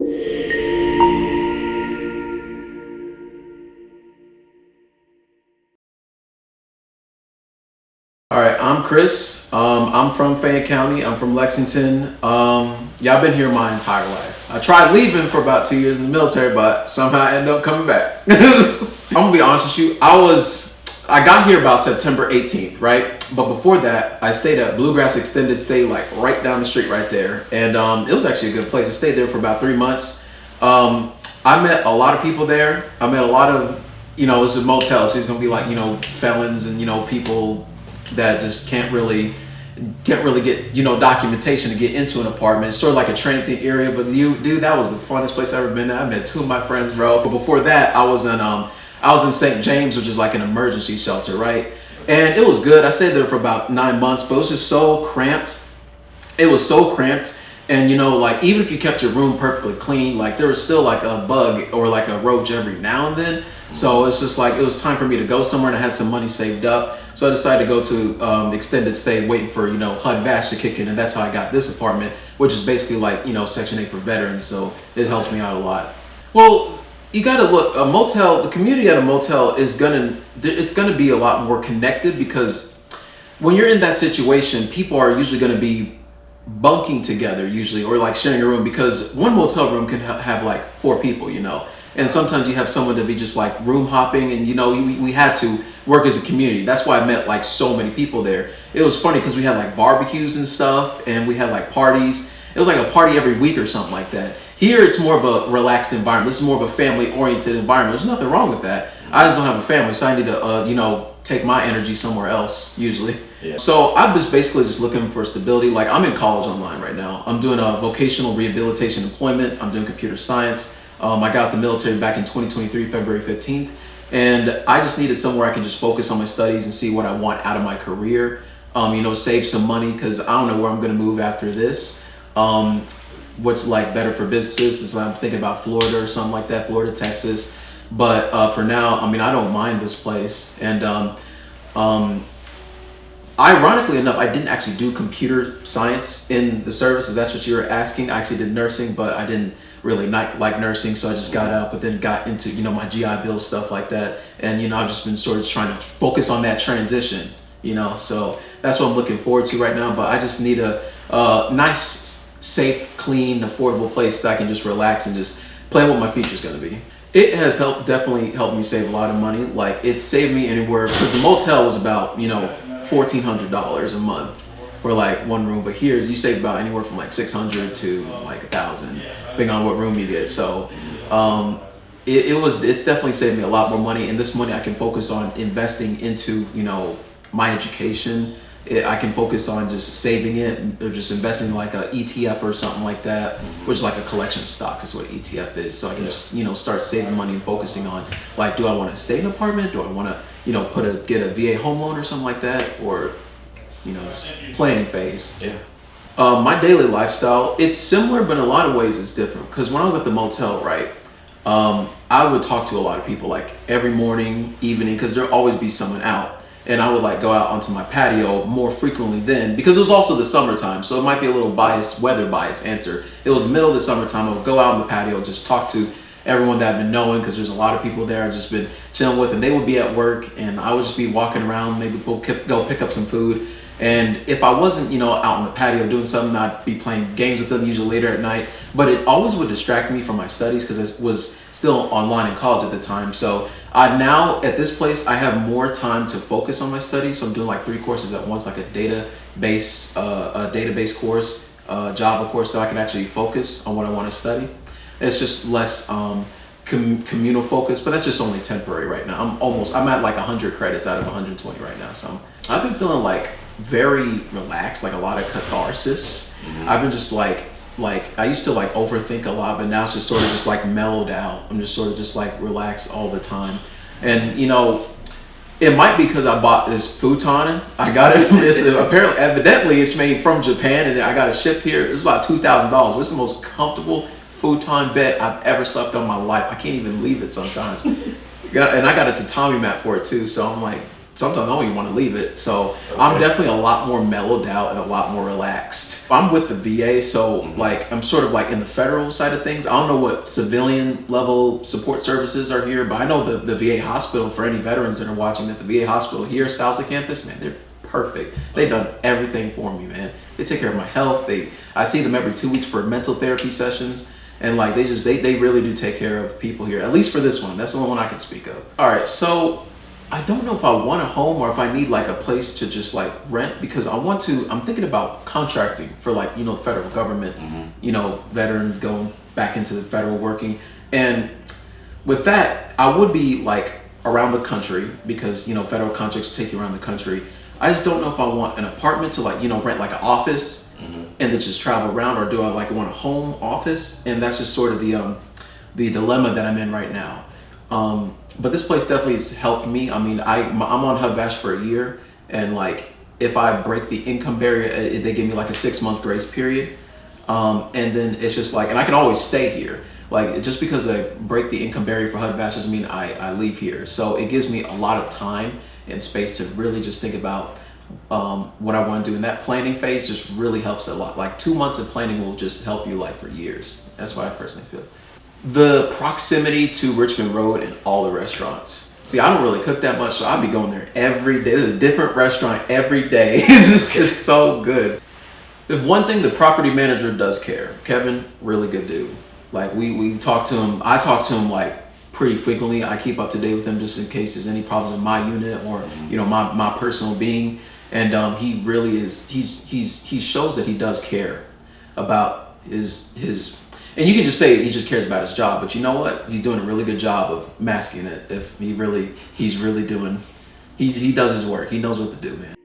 All right, I'm Chris. I'm from Fayette County. I'm from Lexington. Yeah, I've been here my entire life. I tried leaving for about 2 years in the military, but somehow I ended up coming back. I'm gonna be honest with you. I got here about September 18th, right? But before that, I stayed at Bluegrass Extended Stay, like right down the street, right there, and it was actually a good place. I stayed there for about 3 months. I met a lot of people there. I met a lot of, it's a motel, so it's gonna be like, felons and people that just can't really get documentation to get into an apartment. It's sort of like a transient area, but dude, that was the funnest place I've ever been at. I met two of my friends, bro. But before that, I was in St. James, which is like an emergency shelter, right? And it was good. I stayed there for about 9 months, but it was just so cramped. It was so cramped. And like even if you kept your room perfectly clean, like there was still like a bug or like a roach every now and then. So it's just like it was time for me to go somewhere, and I had some money saved up. So I decided to go to extended stay, waiting for HUD VASH to kick in, and that's how I got this apartment, which is basically like Section 8 for veterans. So it helps me out a lot. Well, you got to look, a motel, the community at a motel it's gonna be a lot more connected, because when you're in that situation, people are usually going to be bunking together usually, or like sharing a room, because one motel room can have like 4 people, and sometimes you have someone to be just like room hopping, and we had to work as a community. That's why I met like so many people there. It was funny because we had like barbecues and stuff, and we had like parties. It was like a party every week or something like that. Here it's more of a relaxed environment. This is more of a family oriented environment. There's nothing wrong with that. I just don't have a family, so I need to take my energy somewhere else usually. Yeah. So I'm just basically just looking for stability. Like I'm in college online right now. I'm doing a vocational rehabilitation employment. I'm doing computer science. I got out the military back in 2023, February 15th. And I just needed somewhere I can just focus on my studies and see what I want out of my career. Save some money, because I don't know where I'm going to move after this. What's like better for businesses is I'm thinking about Florida or something like that, Florida, Texas. But for now, I don't mind this place. And ironically enough, I didn't actually do computer science in the service, if that's what you were asking. I actually did nursing, but I didn't really like nursing, so I just got out, but then got into my GI Bill, stuff like that. And I've just been sort of trying to focus on that transition, so that's what I'm looking forward to right now. But I just need a nice, safe, clean, affordable place that I can just relax and just plan what my future's going to be. It has definitely helped me save a lot of money. Like it saved me anywhere, because the motel was about $1,400 a month for like one room, but here you save about anywhere from like $600 to like $1,000, depending on what room you get. So it's definitely saved me a lot more money, and this money I can focus on investing into my education. I can focus on just saving it, or just investing in like a ETF or something like that, which is like a collection of stocks. That's what ETF is. So I can just start saving money and focusing on, like, do I want to stay in an apartment? Do I want to get a VA home loan or something like that, or just planning phase. Yeah. My daily lifestyle, it's similar, but in a lot of ways it's different. Because when I was at the motel, right, I would talk to a lot of people like every morning, evening, because there'll always be someone out. And I would like go out onto my patio more frequently then, because it was also the summertime. So it might be a little weather biased answer. It was middle of the summertime. I would go out on the patio, just talk to everyone that I've been knowing, because there's a lot of people there I've just been chilling with, and they would be at work, and I would just be walking around, maybe go pick up some food. And if I wasn't, out on the patio doing something, I'd be playing games with them, usually later at night. But it always would distract me from my studies, because I was still online in college at the time. So now at this place, I have more time to focus on my studies. So I'm doing like 3 courses at once, like a database course, Java course, so I can actually focus on what I want to study. It's just less communal focus, but that's just only temporary right now. I'm at like 100 credits out of 120 right now. So I've been feeling like very relaxed, like a lot of catharsis. Mm-hmm. I've been just like I used to like overthink a lot, but now it's just sort of just like mellowed out. I'm just sort of just like relaxed all the time. And it might be because I bought this futon. I got it. Evidently it's made from Japan, and I got it shipped here. It's about $2,000. It's the most comfortable futon bed I've ever slept on my life. I can't even leave it sometimes. And I got a tatami mat for it too. So I'm like, sometimes I don't even want to leave it. So I'm definitely a lot more mellowed out and a lot more relaxed. I'm with the VA, so like I'm sort of like in the federal side of things. I don't know what civilian level support services are here, but I know the VA hospital, for any veterans that are watching, that the VA hospital here, Salsa campus, man, they're perfect. They've done everything for me, man. They take care of my health. I see them every 2 weeks for mental therapy sessions. And like they really do take care of people here, at least for this one. That's the only one I can speak of. All right, so I don't know if I want a home or if I need like a place to just like rent, because I'm thinking about contracting for like, you know, federal government, you know, veteran going back into the federal working. And with that, I would be like around the country, because, you know, federal contracts take you around the country. I just don't know if I want an apartment to like, you know, rent like an office and then just travel around, or do I like want a home office? And that's just sort of the dilemma that I'm in right now. But this place definitely has helped me. I mean, I'm on HUD-VASH for a year, and like if I break the income barrier, they give me like a 6-month grace period. And then it's just like, and I can always stay here. Like just because I break the income barrier for HUD-VASH doesn't mean I leave here. So it gives me a lot of time and space to really just think about what I want to do. And that planning phase just really helps a lot. Like 2 months of planning will just help you like for years. That's what I personally feel. The proximity to Richmond Road and all the restaurants. See, I don't really cook that much, so I'll be going there every day. There's a different restaurant every day. It's just so good. If one thing, the property manager does care. Kevin, really good dude. Like we talk to him. I talk to him like pretty frequently. I keep up to date with him just in case there's any problems in my unit or, you know, my personal being. And he really is. He shows that he does care about his. And you can just say he just cares about his job, but you know what? He's doing a really good job of masking it. If he's really doing, he does his work. He knows what to do, man.